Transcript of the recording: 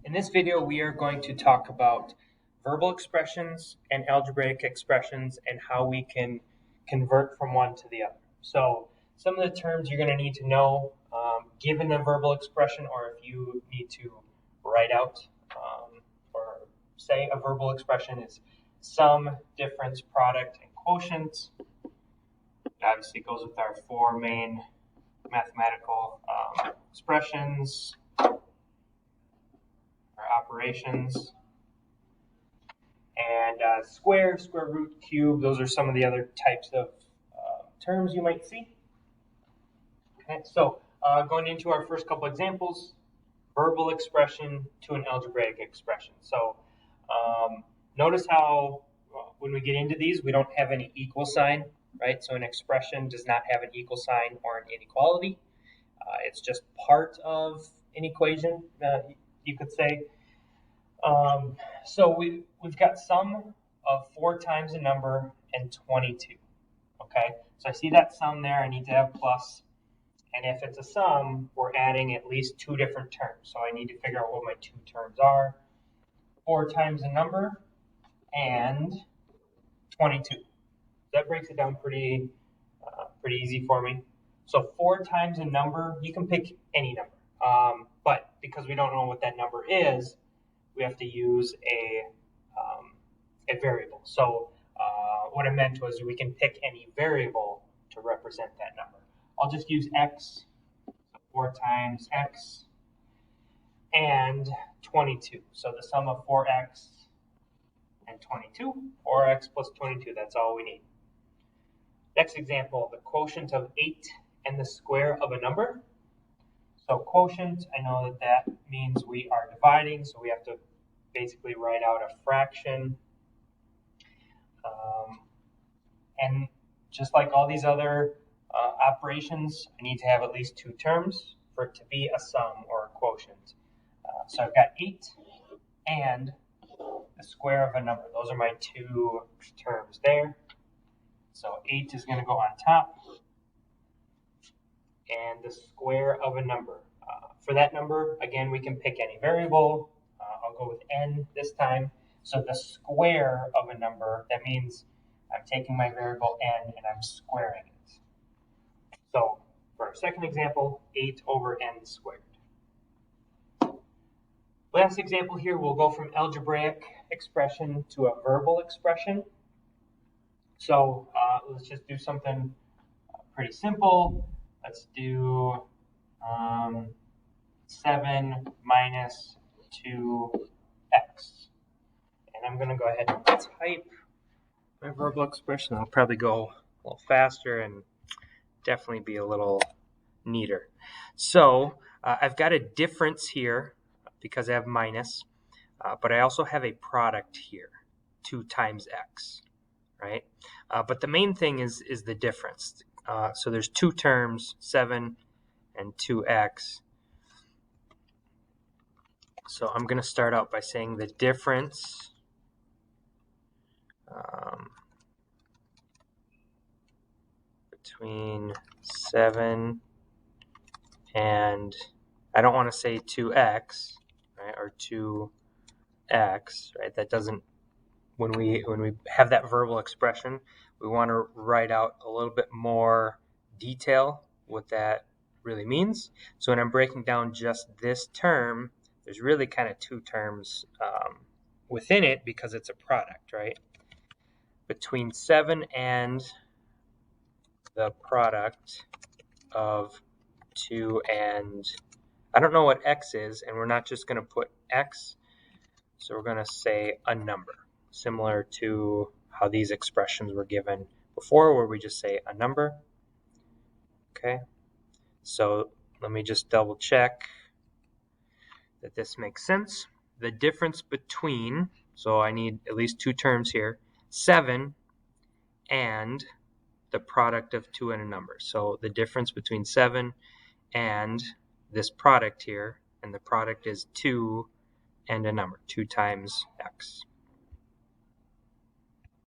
In this video, we are going to talk about verbal expressions and algebraic expressions and how we can convert from one to the other. So some of the terms you're going to need to know given a verbal expression, or if you need to write out or say a verbal expression is sum, difference, product, and quotient. Obviously, it goes with our four main mathematical expressions or operations. And square, square root, cube, those are some of the other types of terms you might see. Okay, so going into our first couple examples, verbal expression to an algebraic expression. So notice how when we get into these, we don't have any equal sign, right? So an expression does not have an equal sign or an inequality. It's just part of an equation, you could say. So we've got sum of 4 times a number and 22. Okay, so I see that sum there. I need to have plus. And if it's a sum, we're adding at least 2 different terms. So I need to figure out what my 2 terms are. 4 times a number and 22. That breaks it down pretty easy for me. So 4 times a number, you can pick any number. But because we don't know what that number is, we have to use a variable. So what I meant was we can pick any variable to represent that number. I'll just use x, 4 times x, and 22. So the sum of 4x and 22, 4x plus 22, that's all we need. Next example, the quotient of 8 and the square of a number. So quotient, I know that means we are dividing, so we have to basically write out a fraction. And just like all these other operations, I need to have at least 2 terms for it to be a sum or a quotient. So I've got 8 and the square of a number. Those are my 2 terms there. So 8 is going to go on top. And the square of a number. For that number, again, we can pick any variable. I'll go with n this time. So the square of a number, that means I'm taking my variable n and I'm squaring it. So for our second example, 8 over n squared. Last example here, we'll go from algebraic expression to a verbal expression. So let's just do something pretty simple. Let's do 7 minus 2x. And I'm going to go ahead and type my verbal expression. I'll probably go a little faster and definitely be a little neater. So I've got a difference here because I have minus, but I also have a product here, 2 times x, right? But the main thing is the difference. So there's 2 terms, 7 and 2x. So I'm going to start out by saying the difference between 7 and, I don't want to say 2x, right, or 2x, right? That doesn't, when we have that verbal expression, we want to write out a little bit more detail what that really means. So when I'm breaking down just this term, there's really kind of 2 terms within it because it's a product, right? Between 7 and the product of 2 and, I don't know what x is, and we're not just going to put x, so we're going to say a number, similar to how these expressions were given before, where we just say a number. Okay, so let me just double check that this makes sense. The difference between, so I need at least 2 terms here, 7 and the product of 2 and a number. So the difference between 7 and this product here, and the product is 2 and a number, 2 times x.